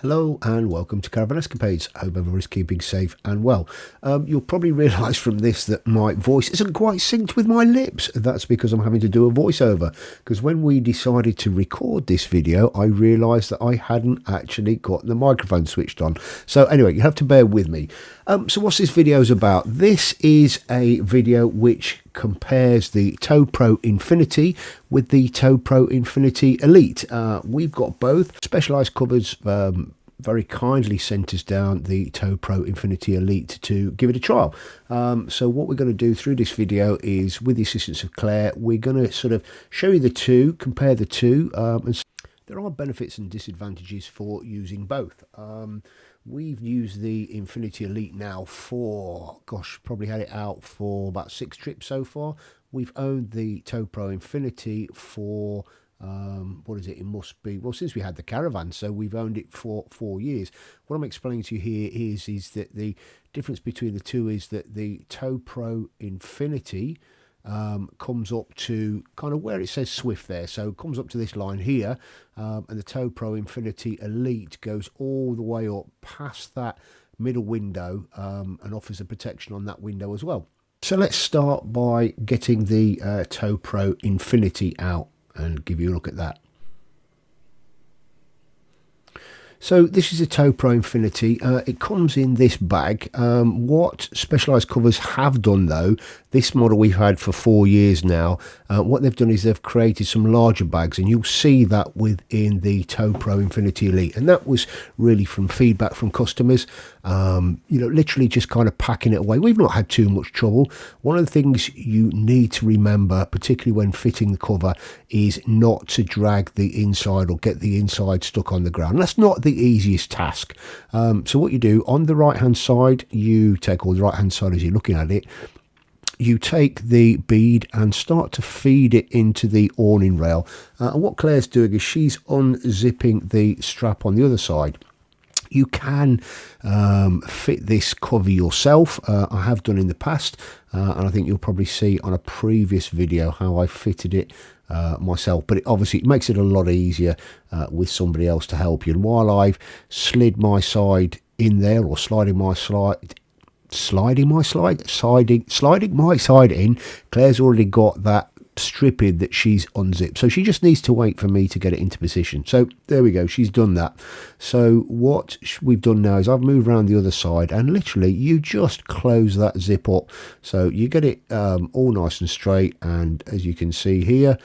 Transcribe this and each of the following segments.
Hello and welcome to Caravan Escapades. I hope everybody's keeping safe and well. You'll probably realise from this that my voice isn't quite synced with my lips. That's because I'm having to do a voiceover, because when we decided to record this video I realised that I hadn't actually got the microphone switched on. So anyway, you have to bear with me. So what's this video's about? This is a video which compares the Tow Pro Infinity with the Tow Pro Infinity Elite. We've got both. Specialised Covers very kindly sent us down the Tow Pro Infinity Elite to give it a trial. So what we're going to do through this video is, with the assistance of Claire, we're going to sort of show you the two, compare the two, and there are benefits and disadvantages for using both. We've used the Infinity Elite now for, gosh, probably had it out for about 6 trips so far. We've owned the Tow Pro Infinity for, what is it? It must be, well, since we had the Caravan, so we've owned it for 4 years. What I'm explaining to you here is that the difference between the two is that the Tow Pro Infinity comes up to kind of where it says Swift there, so it comes up to this line here, and the Tow Pro Infinity Elite goes all the way up past that middle window and offers a protection on that window as well. So let's start by getting the Tow Pro Infinity out and give you a look at that. So this is a Tow Pro Infinity. It comes in this bag. What Specialised Covers have done though, this model we've had for 4 years now, what they've done is they've created some larger bags, and you'll see that within the Tow Pro Infinity Elite, and that was really from feedback from customers. Literally just kind of packing it away. We've not had too much trouble. One of the things you need to remember, particularly when fitting the cover, is not to drag the inside or get the inside stuck on the ground. That's not the easiest task. So what you do on the right hand side, you take, or the right hand side as you're looking at it, you take the bead and start to feed it into the awning rail. And what Claire's doing is she's unzipping the strap on the other side. You can fit this cover yourself. I have done in the past, and I think you'll probably see on a previous video how I fitted it myself, but it makes it a lot easier with somebody else to help you. And while I've slid my side in there, or sliding my side in, Claire's already got that stripping that she's unzipped, so she just needs to wait for me to get it into position. So there we go, she's done that. So what we've done now is I've moved around the other side, and literally you just close that zip up so you get it all nice and straight. And as you can see here,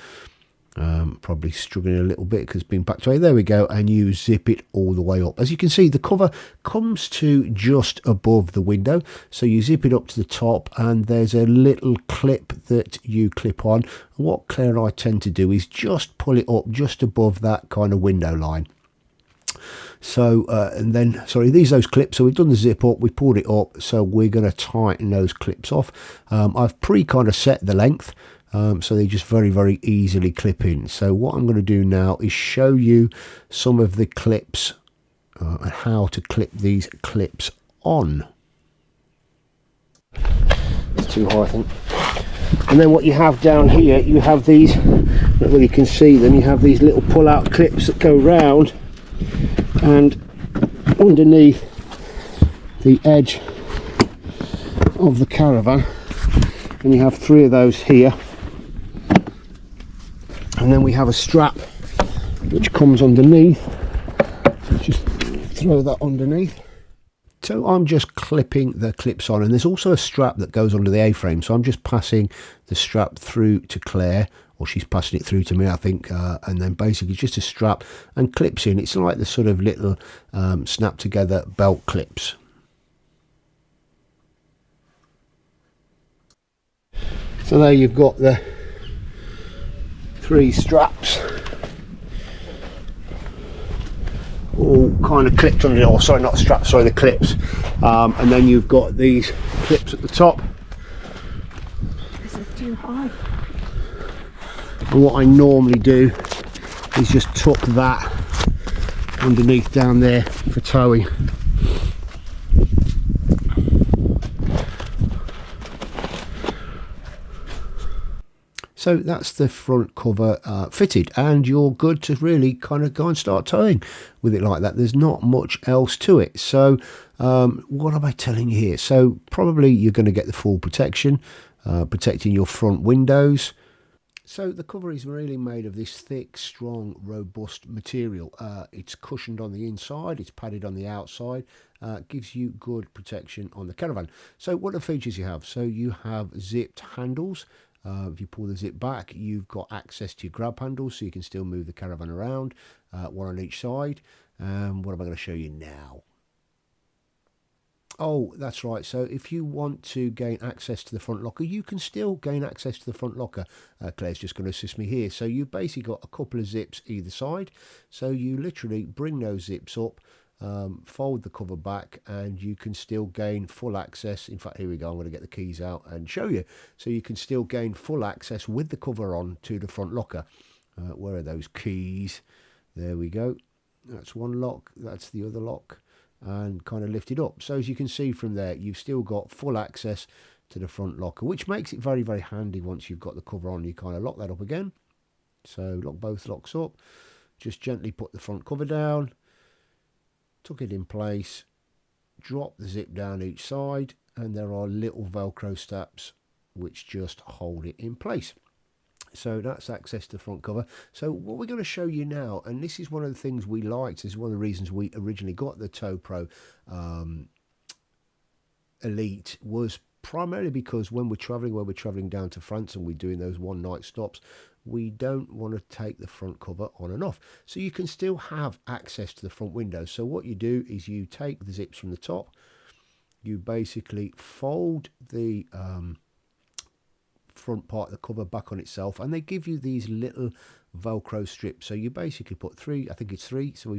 probably struggling a little bit because it's been packed away. There we go, and you zip it all the way up. As you can see, the cover comes to just above the window, so you zip it up to the top, and there's a little clip that you clip on. And what Claire and I tend to do is just pull it up just above that kind of window line. So and then, sorry, those clips. So we've done the zip up, we pulled it up, so we're going to tighten those clips off. I've kind of set the length, so they just very easily clip in. So what I'm going to do now is show you some of the clips and how to clip these clips on. It's too high, I think. And then what you have down here, you have these, well, you can see them, you have these little pull-out clips that go round and underneath the edge of the Caravan, and you have 3 of those here. And then we have a strap which comes underneath, so just throw that underneath. So I'm just clipping the clips on, and there's also a strap that goes under the A-frame, so I'm just passing the strap through to Claire, or she's passing it through to me, I think, and then basically just a strap and clips in. It's like the sort of little snap together belt clips. So there you've got the 3 straps all kind of clipped under, or sorry, not straps, sorry, the clips, and then you've got these clips at the top. This is too high. And what I normally do is just tuck that underneath down there for towing. So that's the front cover fitted, and you're good to really kind of go and start towing with it like that. There's not much else to it. So what am I telling you here? So probably you're going to get the full protection, protecting your front windows. So the cover is really made of this thick, strong, robust material. It's cushioned on the inside, it's padded on the outside, gives you good protection on the Caravan. So what are the features you have? So you have zipped handles. If you pull the zip back, you've got access to your grab handles, so you can still move the Caravan around, one on each side. What am I going to show you now? Oh, that's right. So if you want to gain access to the front locker, you can still gain access to the front locker. Claire's just going to assist me here. So you've basically got a couple of zips either side. So you literally bring those zips up, fold the cover back, and you can still gain full access. In fact, here we go. I'm going to get the keys out and show you. So you can still gain full access with the cover on to the front locker. Where are those keys? There we go. That's one lock. That's the other lock. And kind of lift it up. So as you can see from there, you've still got full access to the front locker, which makes it very, very handy once you've got the cover on. You kind of lock that up again. So lock both locks up. Just gently put the front cover down. Tuck it in place. Drop the zip down each side. And there are little Velcro straps which just hold it in place. So that's access to the front cover. So what we're going to show you now, and this is one of the things we liked, this is one of the reasons we originally got the Tow Pro Elite, was primarily because when we're traveling down to France and we're doing those one-night stops, we don't want to take the front cover on and off. So you can still have access to the front window. So what you do is you take the zips from the top, you basically fold the front part of the cover back on itself, and they give you these little Velcro strips. So you basically put three, I think it's three, so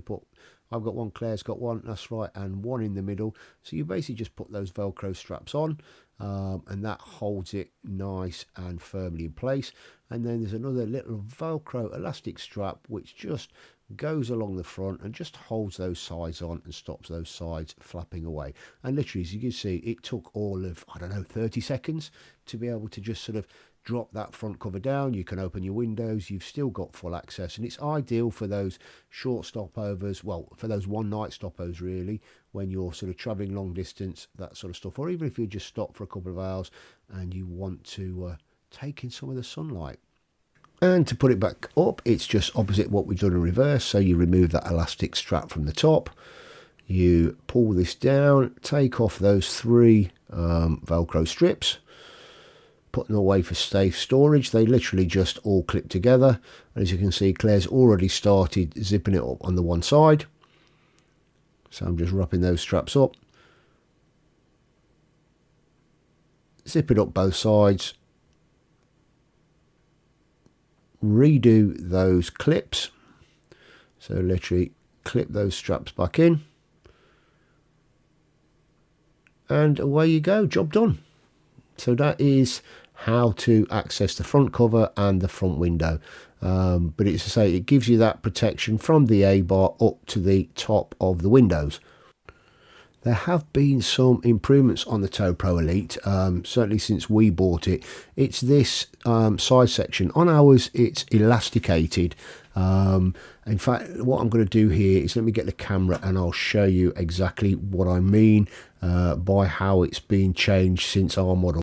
I've got one, Claire's got one, that's right, and one in the middle. So you basically just put those Velcro straps on, and that holds it nice and firmly in place. And then there's another little Velcro elastic strap which just goes along the front and just holds those sides on and stops those sides flapping away. And literally, as you can see, it took all of, I don't know, 30 seconds to be able to just sort of drop that front cover down. You can open your windows, you've still got full access, and it's ideal for those short stopovers, well, for those one-night stopovers really, when you're sort of traveling long distance, that sort of stuff, or even if you just stop for a couple of hours and you want to take in some of the sunlight. And to put it back up, it's just opposite what we've done in reverse. So you remove that elastic strap from the top, you pull this down, take off those three Velcro strips, put them away for safe storage. They literally just all clip together. And as you can see, Claire's already started zipping it up on the one side. So I'm just wrapping those straps up. Zip it up both sides. Redo those clips, so literally clip those straps back in, and away you go, job done. So that is how to access the front cover and the front window, but it's to say it gives you that protection from the A-bar up to the top of the windows. There have been some improvements on the Tow Pro Elite, certainly since we bought it. It's this side section. On ours, it's elasticated. In fact, what I'm going to do here is let me get the camera and I'll show you exactly what I mean by how it's been changed since our model.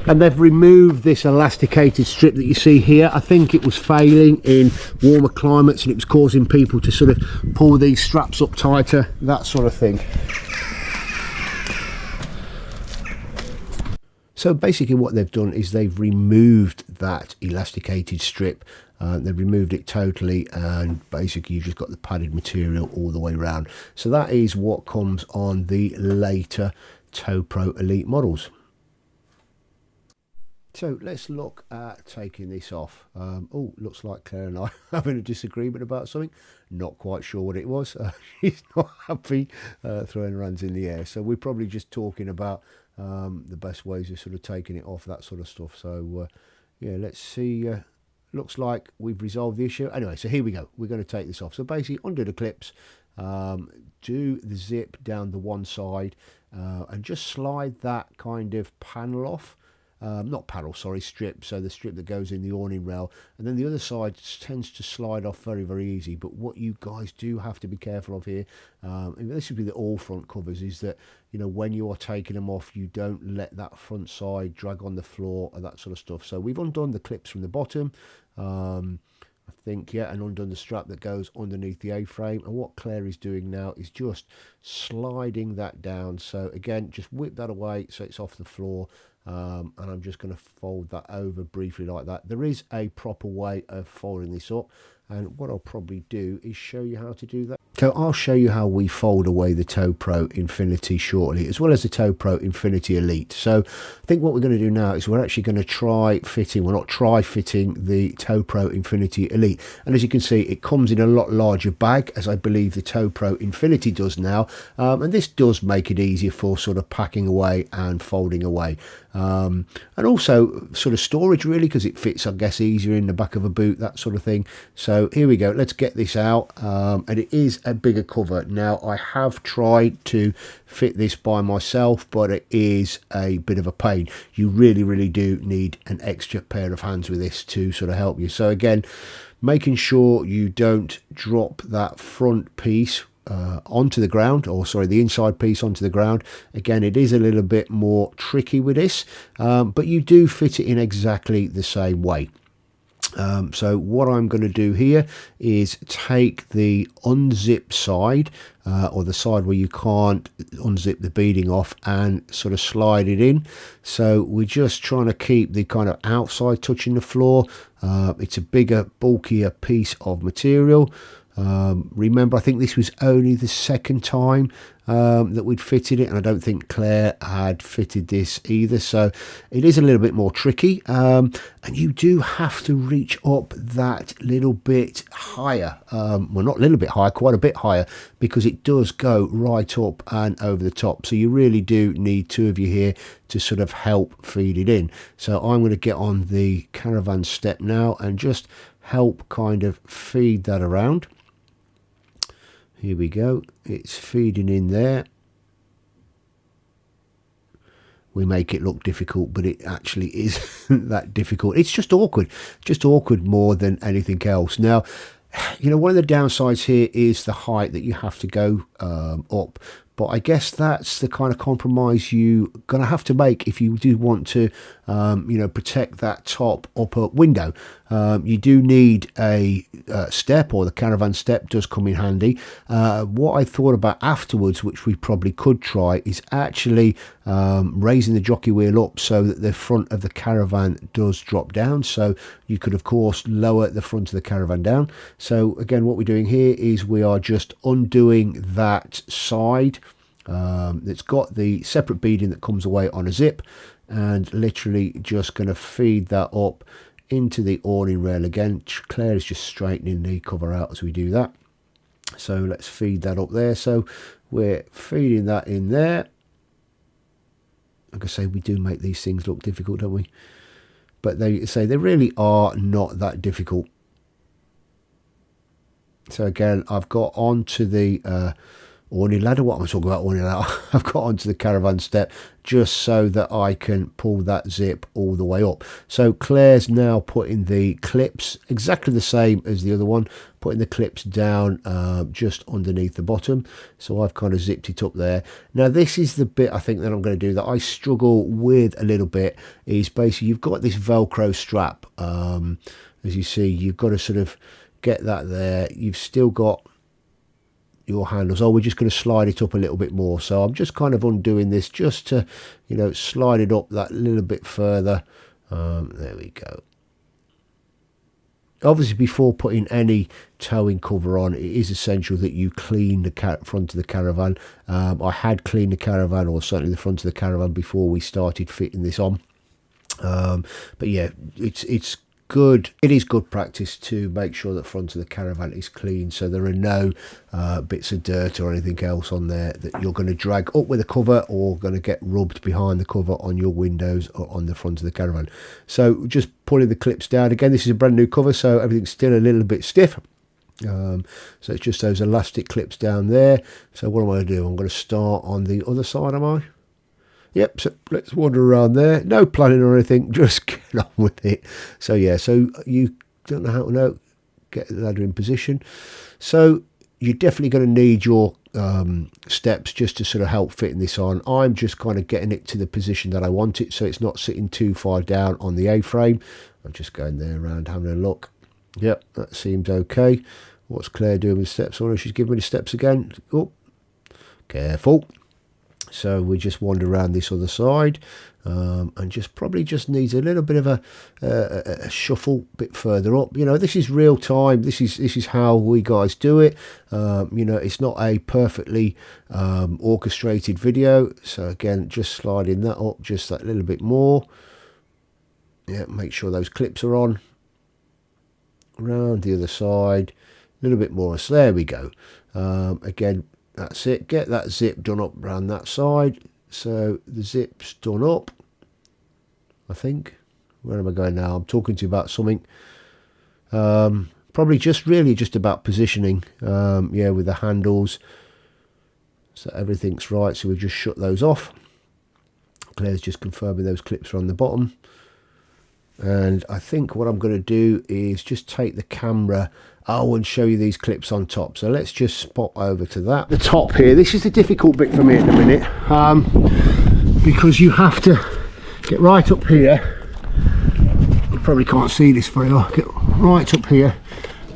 And they've removed this elasticated strip that you see here. I think it was failing in warmer climates and it was causing people to sort of pull these straps up tighter, that sort of thing. So basically what they've done is they've removed that elasticated strip. They've removed it totally, and basically you've just got the padded material all the way around. So that is what comes on the later Tow Pro Elite models. So let's look at taking this off. Oh, looks like Claire and I are having a disagreement about something. Not quite sure what it was. She's not happy throwing her hands in the air. So we're probably just talking about the best ways of sort of taking it off, that sort of stuff. So yeah, let's see. Looks like we've resolved the issue. Anyway, so here we go. We're going to take this off. So basically undo the clips, do the zip down the one side, and just slide that kind of panel off. not panel, sorry, strip, so the strip that goes in the awning rail, and then the other side tends to slide off very, very easy. But what you guys do have to be careful of here, and this would be the all front covers, is that, you know, when you are taking them off, you don't let that front side drag on the floor and that sort of stuff. So we've undone the clips from the bottom, I think, yeah, and undone the strap that goes underneath the A-frame. And what Claire is doing now is just sliding that down. So again, just whip that away so it's off the floor. And I'm just going to fold that over briefly like that. There is a proper way of folding this up, and what I'll probably do is show you how to do that. So I'll show you how we fold away the Toe Pro Infinity shortly, as well as the Toe Pro Infinity Elite. So I think what we're going to do now is we're actually going to try fitting, well, not try fitting, the Toe Pro Infinity Elite. And as you can see, it comes in a lot larger bag, as I believe the Toe Pro Infinity does now. And this does make it easier for sort of packing away and folding away. And also sort of storage, really, because it fits, I guess, easier in the back of a boot, that sort of thing. So here we go, let's get this out. And it is a bigger cover. Now, I have tried to fit this by myself, but it is a bit of a pain. You really, really do need an extra pair of hands with this to sort of help you. So again, making sure you don't drop that front piece onto the ground, or sorry, the inside piece onto the ground. Again, it is a little bit more tricky with this, but you do fit it in exactly the same way. So what I'm going to do here is take the unzip side, or the side where you can't unzip the beading off, and sort of slide it in. So we're just trying to keep the kind of outside touching the floor. It's a bigger, bulkier piece of material. Remember, I think this was only the second time that we'd fitted it, and I don't think Claire had fitted this either, so it is a little bit more tricky. And you do have to reach up that little bit higher, well, not a little bit higher, quite a bit higher, because it does go right up and over the top. So you really do need two of you here to sort of help feed it in. So I'm going to get on the Caravan step now and just help kind of feed that around. Here we go, it's feeding in there. We make it look difficult, but it actually isn't that difficult. It's just awkward more than anything else. Now, you know, one of the downsides here is the height that you have to go up. But I guess that's the kind of compromise you're going to have to make if you do want to, you know, protect that top upper window. You do need a step, or the Caravan step does come in handy. What I thought about afterwards, which we probably could try, is actually raising the jockey wheel up so that the front of the Caravan does drop down. So you could, of course, lower the front of the Caravan down. So again, what we're doing here is we are just undoing that side that's got the separate beading that comes away on a zip, and literally just going to feed that up into the awning rail again. Claire is just straightening the cover out as we do that. So let's feed that up there. So we're feeding that in there. Like I say, we do make these things look difficult, don't we? But they say they really are not that difficult. So again, I've got onto the awning ladder. What am I talking about, awning ladder? I've got onto the Caravan step just so that I can pull that zip all the way up. So Claire's now putting the clips, exactly the same as the other one, putting the clips down just underneath the bottom. So I've kind of zipped it up there. Now this is the bit I think that I'm going to do that I struggle with a little bit, is basically you've got this Velcro strap. As you see, you've got to sort of get that there. You've still got your handles. Oh, we're just going to slide it up a little bit more. So I'm just kind of undoing this just to, you know, slide it up that little bit further. There we go. Obviously, before putting any towing cover on, it is essential that you clean the front of the Caravan. I had cleaned the Caravan, or certainly the front of the Caravan, before we started fitting this on. But yeah, it's good. It is good practice to make sure that front of the Caravan is clean, so there are no bits of dirt or anything else on there that you're going to drag up with the cover, or going to get rubbed behind the cover on your windows or on the front of the Caravan. So just pulling the clips down. Again, this is a brand new cover, so everything's still a little bit stiff. So it's just those elastic clips down there. So what am I going to do? I'm going to start on the other side, am I? Yep, so let's wander around there. No planning or anything, just get on with it. So yeah, so you don't know how to know, get the ladder in position. So you're definitely going to need your steps just to sort of help fitting this on. I'm just kind of getting it to the position that I want it, so it's not sitting too far down on the A-frame. I'm just going there around having a look. Yep, that seems okay. What's Claire doing with steps? Oh, she's giving me the steps again. Oh, careful. So we just wander around this other side, and just probably just needs a little bit of a shuffle a bit further up. You know, this is real time. This is how we guys do it. You know, it's not a perfectly orchestrated video. So again, just sliding that up just that little bit more. Yeah, make sure those clips are on. Around the other side, a little bit more. So there we go. Again, that's it. Get that zip done up around that side. So the zip's done up, I think. Where am I going now? I'm talking to you about something. Probably really just about positioning. Yeah, with the handles. So everything's right. So we just shut those off. Claire's just confirming those clips are on the bottom. And I think what I'm going to do is just take the camera and show you these clips on top. So let's just spot over to that. The top here, this is the difficult bit for me at the minute, because you have to get right up here. You probably can't see this very well. Get right up here,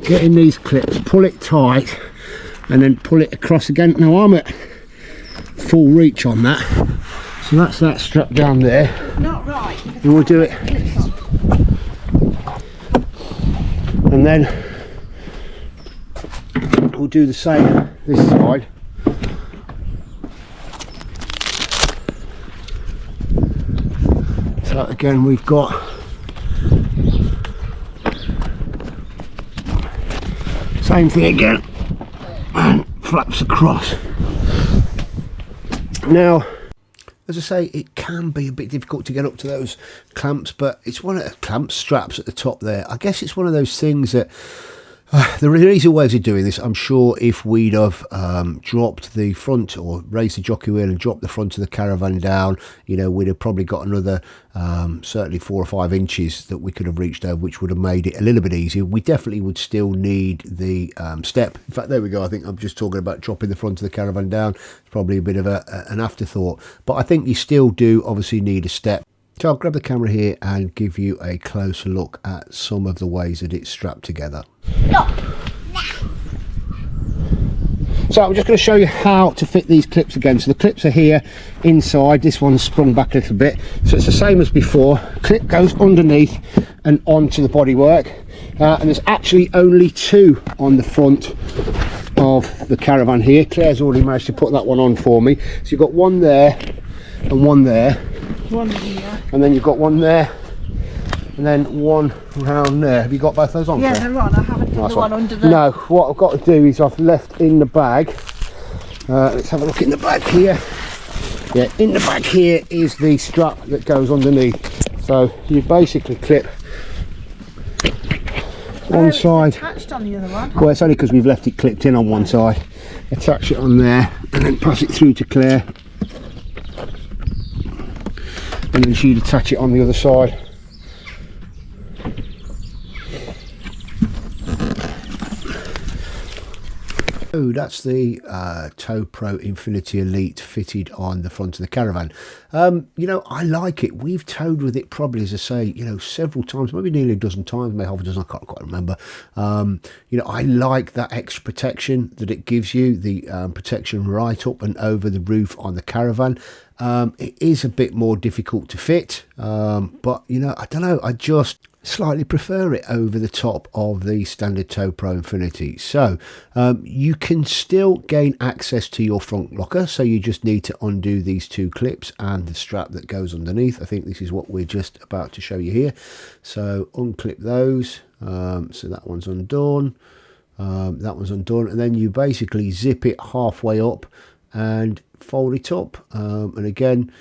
get in these clips, pull it tight, and then pull it across again. Now I'm at full reach on that, so that's that strap down there. Not right. And we'll do it. And then we'll do the same this side. So again, we've got same thing again, and flaps across. Now, as I say, it can be a bit difficult to get up to those clamps, but it's one of the clamp straps at the top there. I guess it's one of those things that there are easy ways of doing this. I'm sure if we'd have dropped the front or raised the jockey wheel and dropped the front of the Caravan down, you know, we'd have probably got another certainly 4 or 5 inches that we could have reached over, which would have made it a little bit easier. We definitely would still need the step. In fact, there we go. I think I'm just talking about dropping the front of the Caravan down. It's probably a bit of an afterthought, but I think you still do obviously need a step. So I'll grab the camera here and give you a closer look at some of the ways that it's strapped together. So I'm just going to show you how to fit these clips again. So the clips are here inside. This one's sprung back a little bit. So it's the same as before. Clip goes underneath and onto the bodywork. And there's actually only 2 on the front of the Caravan here. Claire's already managed to put that one on for me. So you've got one there and one there. One here. And then you've got one there, and then one round there. Have you got both those on? Yeah, Claire? they're on. I haven't done the one under the... No, what I've got to do is I've left in the bag. Let's have a look in the bag here. Yeah, in the bag here is the strap that goes underneath. So you basically clip one side. Attached on the other one. Well, it's only because we've left it clipped in on one side. Attach it on there, and then pass it through to Claire. And then she'd attach it on the other side. Oh, that's the Tow Pro Infinity Elite fitted on the front of the Caravan. You know, I like it. We've towed with it probably, as I say, you know, several times, maybe nearly a dozen times, maybe half a dozen, I can't quite remember. You know, I like that extra protection that it gives you, the protection right up and over the roof on the Caravan. It is a bit more difficult to fit, but, you know, I don't know, I just slightly prefer it over the top of the standard Tow Pro Infinity. So you can still gain access to your front locker, so you just need to undo these 2 clips and the strap that goes underneath. I think this is what we're just about to show you here. So unclip those, so that one's undone, that one's undone, and then you basically zip it halfway up and fold it up, and again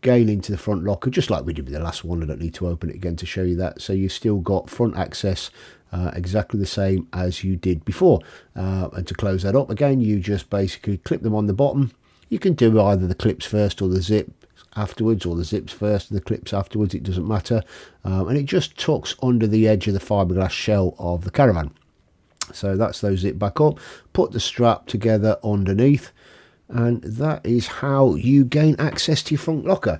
gain into the front locker just like we did with the last one. I don't need to open it again to show you that. So you've still got front access exactly the same as you did before, and to close that up again you just basically clip them on the bottom. You can do either the clips first or the zip, afterwards, or the zips first and the clips afterwards, it doesn't matter. And it just tucks under the edge of the fiberglass shell of the Caravan. So that's those zip back up, put the strap together underneath, and that is how you gain access to your front locker.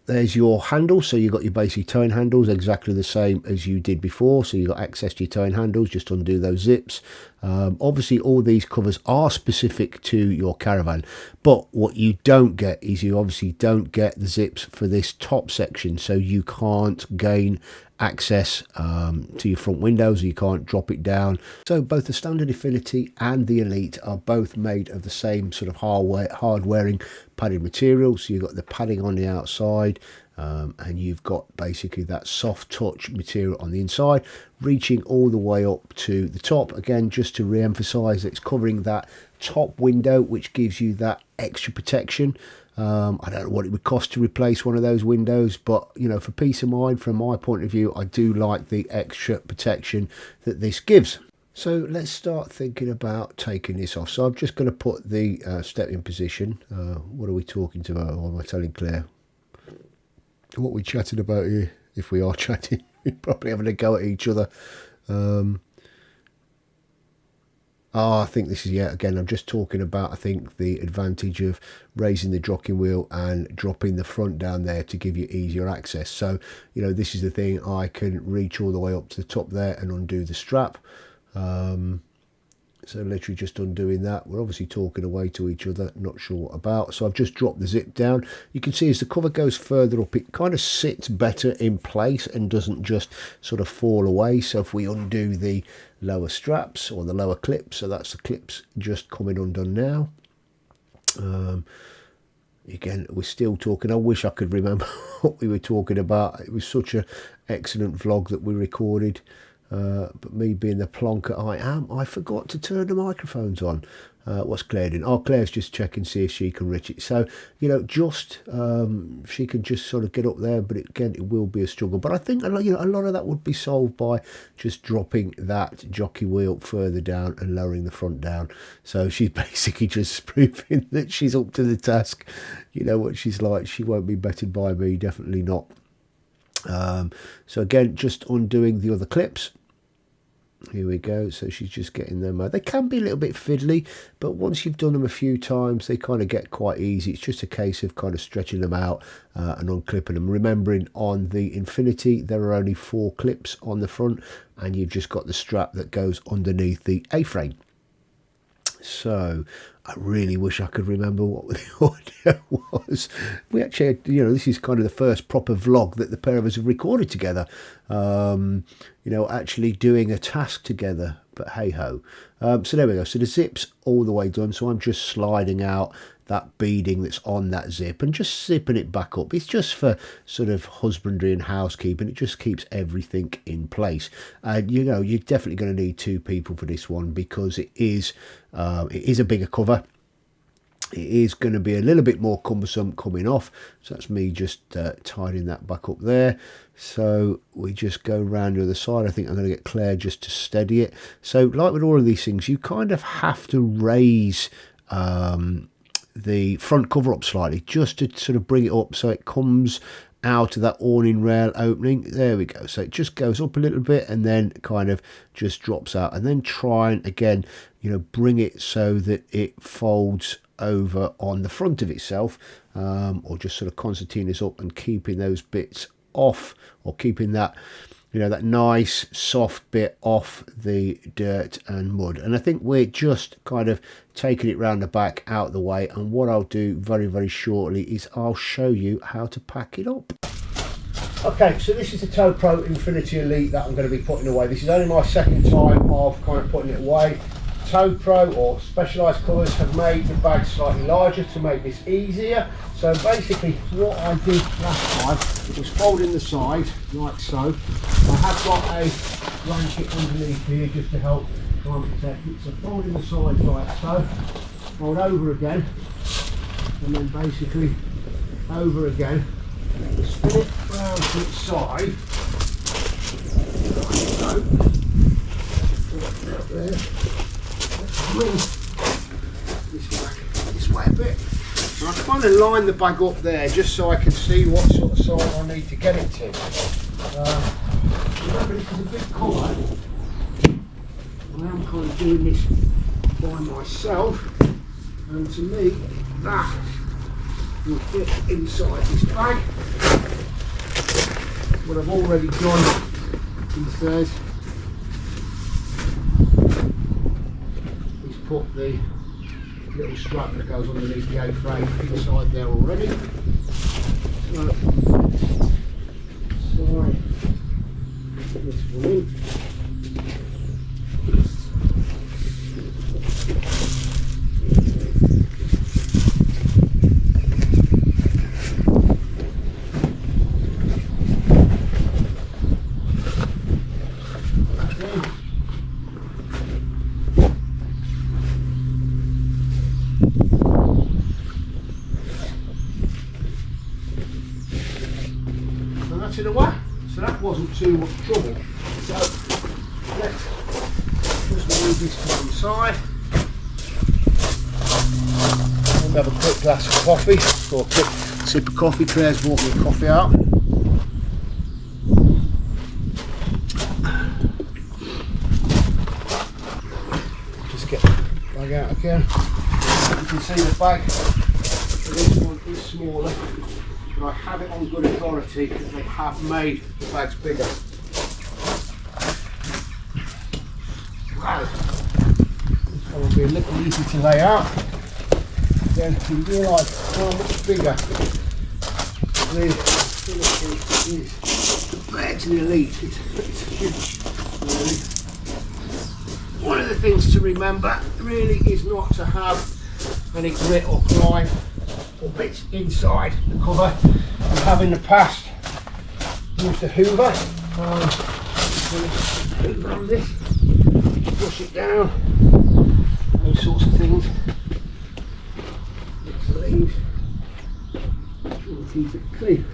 There's your handles, so you've got your basic towing handles, exactly the same as you did before. So you've got access to your towing handles, just undo those zips. Obviously, all these covers are specific to your Caravan, but what you don't get is you obviously don't get the zips for this top section, so you can't gain access to your front windows, or you can't drop it down. So both the standard Infinity and the Elite are both made of the same sort of hard wearing padded material. So you've got the padding on the outside, and you've got basically that soft touch material on the inside, reaching all the way up to the top. Again, just to re-emphasize, it's covering that top window, which gives you that extra protection. I don't know what it would cost to replace one of those windows, but you know, for peace of mind, from my point of view, I do like the extra protection that this gives. So let's start thinking about taking this off. So I'm just going to put the step in position. What are we talking about? Or am I telling Claire what we're chatting about here? If we are chatting, we're probably having a go at each other. I think this is, yeah, again, I'm just talking about, I think, the advantage of raising the jocking wheel and dropping the front down there to give you easier access. So, you know, this is the thing, I can reach all the way up to the top there and undo the strap. So literally just undoing that. We're obviously talking away to each other, not sure what about. So I've just dropped the zip down. You can see as the cover goes further up, it kind of sits better in place and doesn't just sort of fall away. So if we undo the lower straps or the lower clips, so that's the clips just coming undone now. Again, we're still talking. I wish I could remember what we were talking about. It was such an excellent vlog that we recorded. But me being the plonker I am, I forgot to turn the microphones on. What's Claire doing? Oh, Claire's just checking, see if she can reach it. So, you know, just she can just sort of get up there, but again, it will be a struggle. But I think, you know, a lot of that would be solved by just dropping that jockey wheel further down and lowering the front down. So she's basically just proving that she's up to the task. You know what she's like. She won't be bettered by me, definitely not. So again, just undoing the other clips. Here we go. So she's just getting them out. They can be a little bit fiddly, but once you've done them a few times, they kind of get quite easy. It's just a case of kind of stretching them out and unclipping them. Remembering on the Infinity, there are only 4 clips on the front, and you've just got the strap that goes underneath the A-frame. So I really wish I could remember what the audio was. We actually, you know, this is kind of the first proper vlog that the pair of us have recorded together. You know, actually doing a task together, but hey ho. So there we go. So the zip's all the way done. So I'm just sliding out that beading that's on that zip and just zipping it back up. It's just for sort of husbandry and housekeeping. It just keeps everything in place. And you know, you're definitely going to need 2 people for this one, because it is a bigger cover. It is going to be a little bit more cumbersome coming off. So that's me just tidying that back up there. So we just go round the other side. I think I'm going to get Claire just to steady it. So like with all of these things, you kind of have to raise the front cover up slightly, just to sort of bring it up so it comes out of that awning rail opening. There we go. So it just goes up a little bit and then kind of just drops out, and then try and again, you know, bring it so that it folds over on the front of itself, or just sort of concertinas up and keeping those bits off, or keeping that, you know, that nice soft bit off the dirt and mud. And I think we're just kind of taking it round the back out the way, and what I'll do very, very shortly is I'll show you how to pack it up. Okay, so this is the Tow Pro Infinity Elite that I'm going to be putting away. This is only my second time of kind of putting it away. Tow Pro or Specialised Covers have made the bag slightly larger to make this easier. So basically what I did last time, it was folding the side like so. I have got a blanket underneath here just to help try and protect it. So folding the sides like so, fold over again, and then basically over again, spin it round to its side like so. Put it up there. Bring this back this way a bit, And I kind of line the bag up there just so I can see what sort of size I need to get it to. Remember, this is a big cover. I am kind of doing this by myself, and to me that will fit inside this bag. What I've already done, he says, is put the little strap that goes underneath the A-frame inside there already. So, slide this one in. In a way, so that wasn't too much trouble. So let's just move this to one side and have a quick glass of coffee, or a quick sip of coffee. Claire's brought me a coffee out. Just get the bag out again. You can see the bag for this one is smaller. I have it on good authority that they have made the bags bigger. Wow, this one will be a little easy to lay out. Then you realise how much bigger the Philippines is compared to the Elite. It's huge, really. One of the things to remember really is not to have any grit or grime or bits inside the cover. I have in the past used a hoover, hoover on this, push it down, those sorts of things. Mix the leaves, try to keep it clean.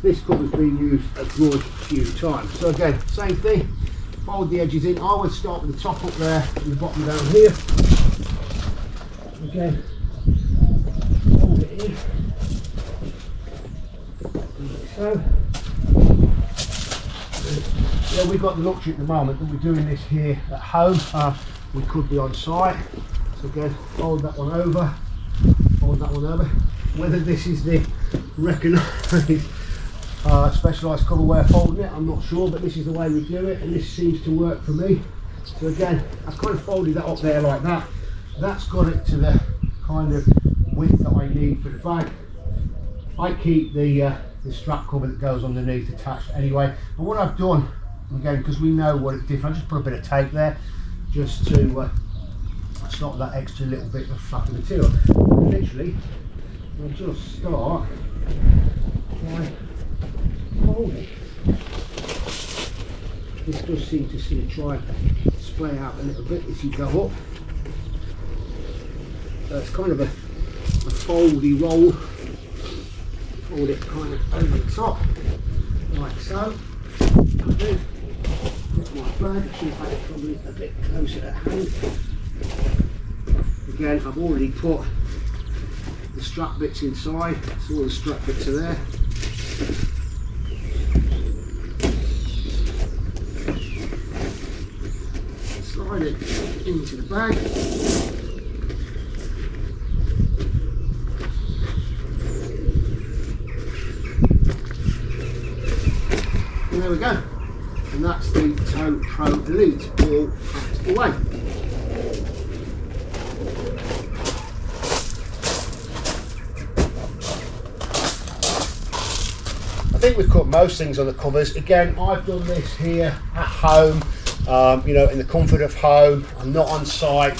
This cover's been used a good few times. So again, same thing, fold the edges in. I would start with the top up there and the bottom down here. Again, fold it in, like so. Yeah, we've got the luxury at the moment that we're doing this here at home. We could be on site. So again, fold that one over, fold that one over. Whether this is the recognised specialised cover way of folding it, I'm not sure, but this is the way we do it, and this seems to work for me. So again, I've kind of folded that up there like that. That's got it to the kind of width that I need for the bag. I keep the strap cover that goes underneath attached anyway. But what I've done, again, because we know what it's different, I just put a bit of tape there just to stop that extra little bit of flappy material. And literally, I'll just start by folding. This does seem to sort of try and splay out a little bit as you go up. So it's kind of a foldy roll. Fold it kind of over the top, like so. And then get my bag. I should have had it probably a bit closer at hand. Again, I've already put the strap bits inside, so all the strap bits are there. Slide it into the bag. And there we go. And that's the Tow Pro Elite all packed away. I think we've cut most things on the covers. Again, I've done this here at home, you know, in the comfort of home. I'm not on site.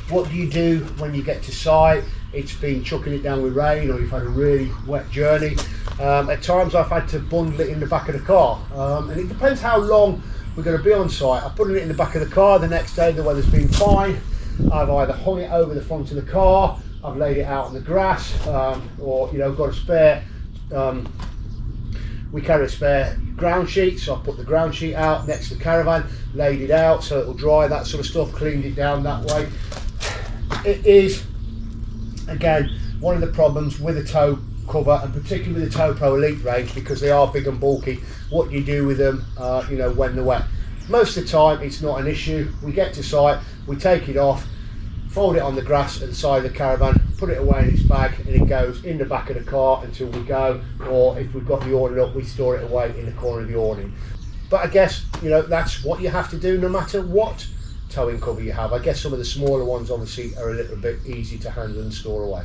What do you do when you get to site? It's been chucking it down with rain, or you've had a really wet journey. At times I've had to bundle it in the back of the car, and it depends how long we're going to be on site. I put it in the back of the car. The next day the weather's been fine. I've either hung it over the front of the car, I've laid it out on the grass, or you know, got a spare. We carry a spare ground sheet, so I put the ground sheet out next to the caravan, laid it out so it will dry, that sort of stuff, cleaned it down that way. It is, again, one of the problems with a tow cover, and particularly with the Tow Pro Elite range, because they are big and bulky, what you do with them, you know, when they're wet. Most of the time it's not an issue. We get to site, we take it off, fold it on the grass at the side of the caravan, put it away in its bag, and it goes in the back of the car until we go, or if we've got the awning up, we store it away in the corner of the awning. But I guess, you know, that's what you have to do no matter what towing cover you have. I guess some of the smaller ones obviously are a little bit easy to handle and store away.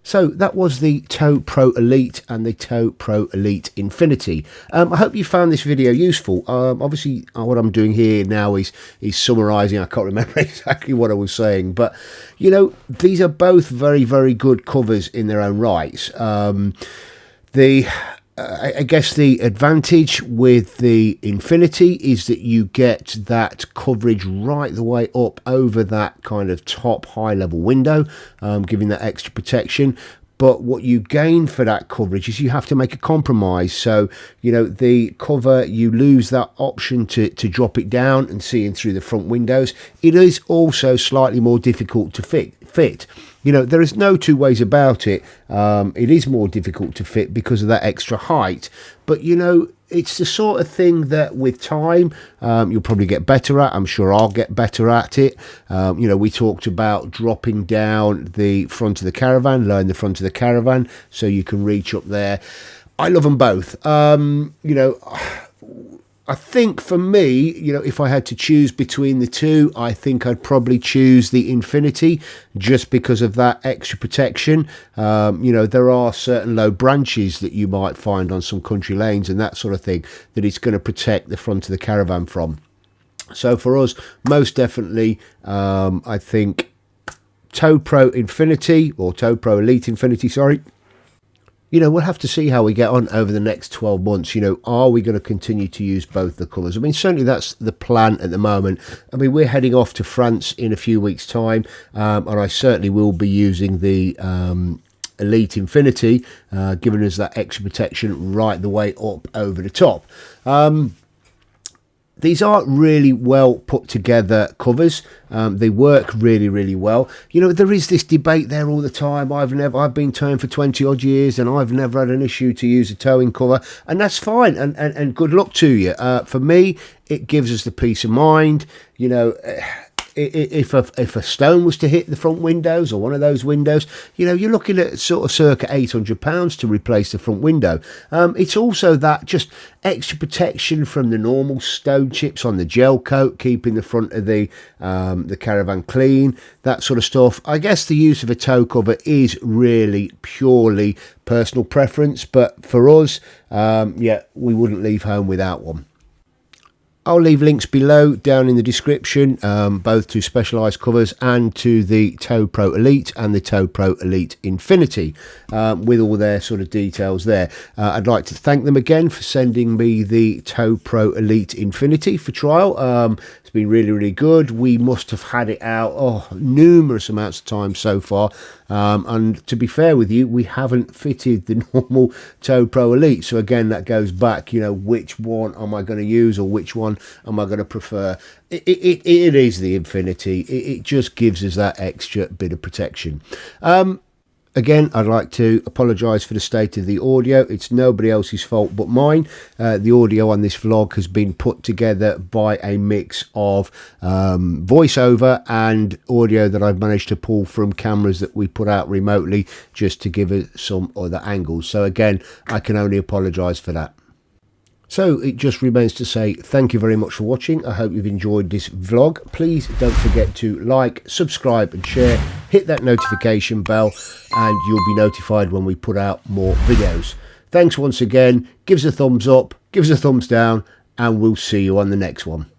So that was the Tow Pro Elite and the Tow Pro Elite Infinity. I hope you found this video useful. Obviously, what I'm doing here now is summarising. I can't remember exactly what I was saying, but you know, these are both very, very good covers in their own rights. I guess the advantage with the Infinity is that you get that coverage right the way up over that kind of top high level window, giving that extra protection. But what you gain for that coverage is you have to make a compromise. So, you know, the cover, you lose that option to drop it down and see in through the front windows. It is also slightly more difficult to fit. You know, there is no two ways about it. It is more difficult to fit because of that extra height. But, you know, it's the sort of thing that with time, you'll probably get better at. I'm sure I'll get better at it. You know, we talked about dropping down the front of the caravan, lowering the front of the caravan so you can reach up there. I love them both. You know, I think for me, you know, if I had to choose between the two, I think I'd probably choose the Infinity just because of that extra protection. You know, there are certain low branches that you might find on some country lanes and that sort of thing that it's going to protect the front of the caravan from. So for us, most definitely, I think Tow Pro Infinity, or Tow Pro Elite Infinity, sorry. You know, we'll have to see how we get on over the next 12 months. You know, are we going to continue to use both the colours? I mean, certainly that's the plan at the moment. I mean, we're heading off to France in a few weeks' time, and I certainly will be using the Elite Infinity, giving us that extra protection right the way up over the top. These are really well put together covers. They work really, really well. You know, there is this debate there all the time. I've been towing for 20 odd years and I've never had an issue to use a towing cover, and that's fine. And good luck to you. For me, it gives us the peace of mind. You know, if a stone was to hit the front windows or one of those windows, you know, you're looking at sort of circa £800 to replace the front window. It's also that just extra protection from the normal stone chips on the gel coat, keeping the front of the caravan clean, that sort of stuff. I guess the use of a tow cover is really purely personal preference, but for us, yeah, we wouldn't leave home without one. I'll leave links below down in the description, both to Specialised Covers and to the Tow Pro Elite and the Tow Pro Elite Infinity, with all their sort of details there. I'd like to thank them again for sending me the Tow Pro Elite Infinity for trial. It's been really, really good. We must have had it out numerous amounts of time so far. And to be fair with you, we haven't fitted the normal Tow Pro Elite. So again, that goes back, you know, which one am I going to use or which one am I going to prefer? It is the Infinity. It just gives us that extra bit of protection. Again, I'd like to apologise for the state of the audio. It's nobody else's fault but mine. The audio on this vlog has been put together by a mix of voiceover and audio that I've managed to pull from cameras that we put out remotely just to give it some other angles. So again, I can only apologise for that. So it just remains to say thank you very much for watching. I hope you've enjoyed this vlog. Please don't forget to like, subscribe and share. Hit that notification bell and you'll be notified when we put out more videos. Thanks once again. Give us a thumbs up, give us a thumbs down, and we'll see you on the next one.